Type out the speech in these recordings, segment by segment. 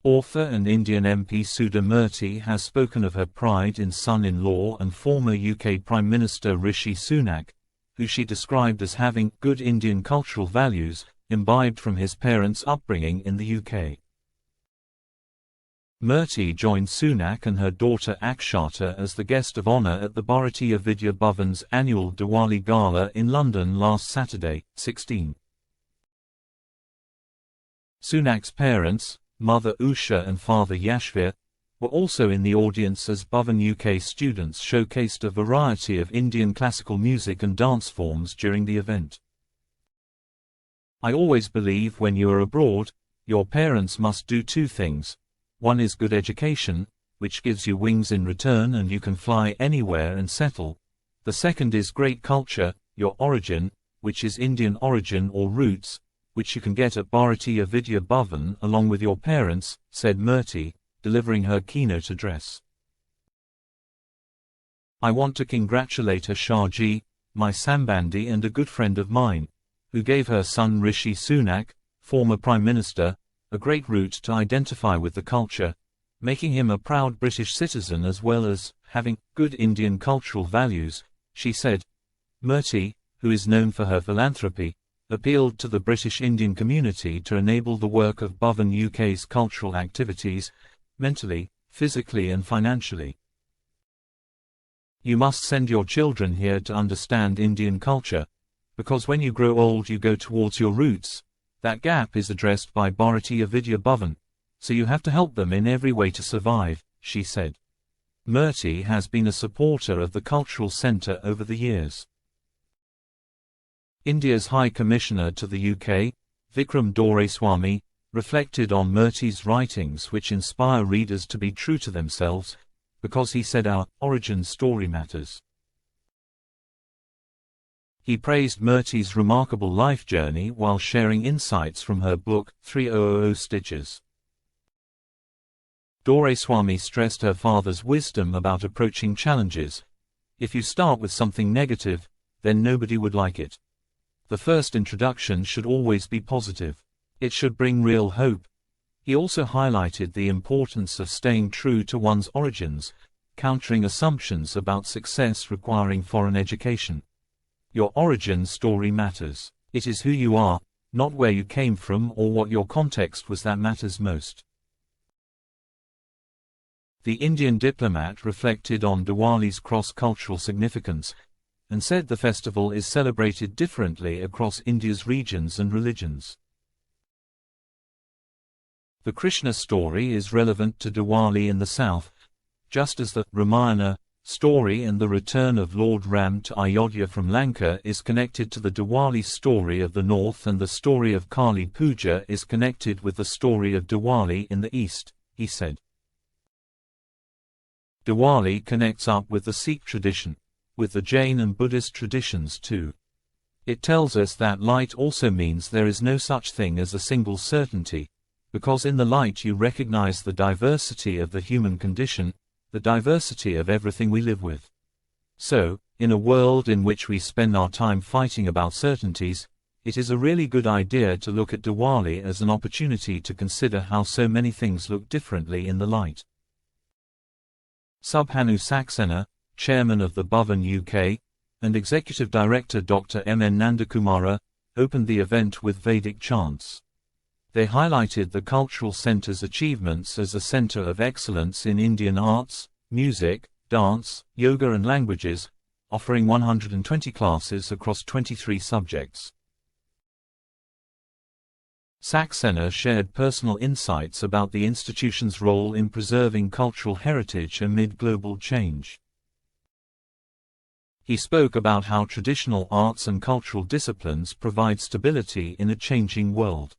Author and Indian MP Sudha Murty has spoken of her pride in son-in-law and former UK Prime Minister Rishi Sunak, who she described as having good Indian cultural values, imbibed from his parents' upbringing in the UK. Murty joined Sunak and her daughter Akshata as the guest of honour at the Bharatiya Vidya Bhavan's annual Diwali Gala in London last Saturday, 16. Sunak's parents, Mother Usha and Father Yashvir, were also in the audience as Bhavan UK students showcased a variety of Indian classical music and dance forms during the event. I always believe when you are abroad, your parents must do two things. One is good education, which gives you wings in return and you can fly anywhere and settle. The second is great culture, your origin, which is Indian origin or roots, which you can get at Bharatiya Vidya Bhavan along with your parents, said Murty, delivering her keynote address. I want to congratulate Shahji, my Sambandhi and a good friend of mine, who gave her son Rishi Sunak, former Prime Minister, a great route to identify with the culture, making him a proud British citizen as well as having good Indian cultural values, she said. Murty, who is known for her philanthropy, appealed to the British Indian community to enable the work of Bhavan UK's cultural activities, mentally, physically and financially. You must send your children here to understand Indian culture, because when you grow old you go towards your roots. That gap is addressed by Bharatiya Vidya Bhavan, so you have to help them in every way to survive, she said. Murty has been a supporter of the Cultural Centre over the years. India's High Commissioner to the UK, Vikram Doraiswamy, reflected on Murty's writings which inspire readers to be true to themselves, because he said our origin story matters. He praised Murty's remarkable life journey while sharing insights from her book, 3000 Stitches. Doraiswamy stressed her father's wisdom about approaching challenges. If you start with something negative, then nobody would like it. The first introduction should always be positive. It should bring real hope. He also highlighted the importance of staying true to one's origins, countering assumptions about success requiring foreign education. Your origin story matters. It is who you are, not where you came from or what your context was that matters most. The Indian diplomat reflected on Diwali's cross-cultural significance, and said the festival is celebrated differently across India's regions and religions. The Krishna story is relevant to Diwali in the south, just as the Ramayana story and the return of Lord Ram to Ayodhya from Lanka is connected to the Diwali story of the north and the story of Kali Puja is connected with the story of Diwali in the east, he said. Diwali connects up with the Sikh tradition, with the Jain and Buddhist traditions too. It tells us that light also means there is no such thing as a single certainty, because in the light you recognize the diversity of the human condition, the diversity of everything we live with. So, in a world in which we spend our time fighting about certainties, it is a really good idea to look at Diwali as an opportunity to consider how so many things look differently in the light. Subhanu Saxena, Chairman of the Bhavan UK, and Executive Director Dr. M.N. Nandakumara, opened the event with Vedic chants. They highlighted the Cultural Centre's achievements as a centre of excellence in Indian arts, music, dance, yoga and languages, offering 120 classes across 23 subjects. Saxena shared personal insights about the institution's role in preserving cultural heritage amid global change. He spoke about how traditional arts and cultural disciplines provide stability in a changing world.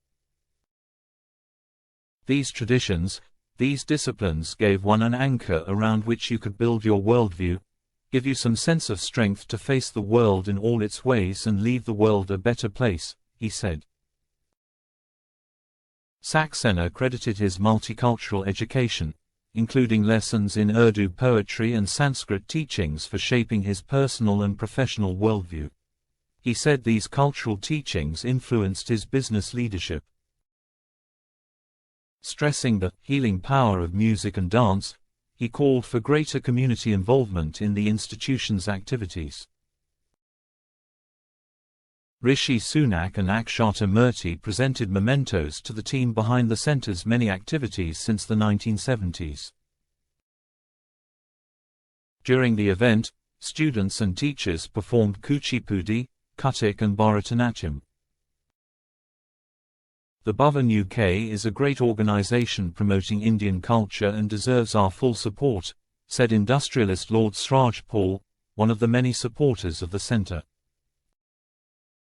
These traditions, these disciplines gave one an anchor around which you could build your worldview, give you some sense of strength to face the world in all its ways and leave the world a better place, he said. Saxena credited his multicultural education, including lessons in Urdu poetry and Sanskrit teachings for shaping his personal and professional worldview. He said these cultural teachings influenced his business leadership. Stressing the healing power of music and dance, he called for greater community involvement in the institution's activities. Rishi Sunak and Sudha Murty presented mementos to the team behind the centre's many activities since the 1970s. During the event, students and teachers performed Kuchipudi, Kathak and Bharatanatyam. The Bhavan UK is a great organisation promoting Indian culture and deserves our full support, said industrialist Lord Sraj Paul, one of the many supporters of the centre.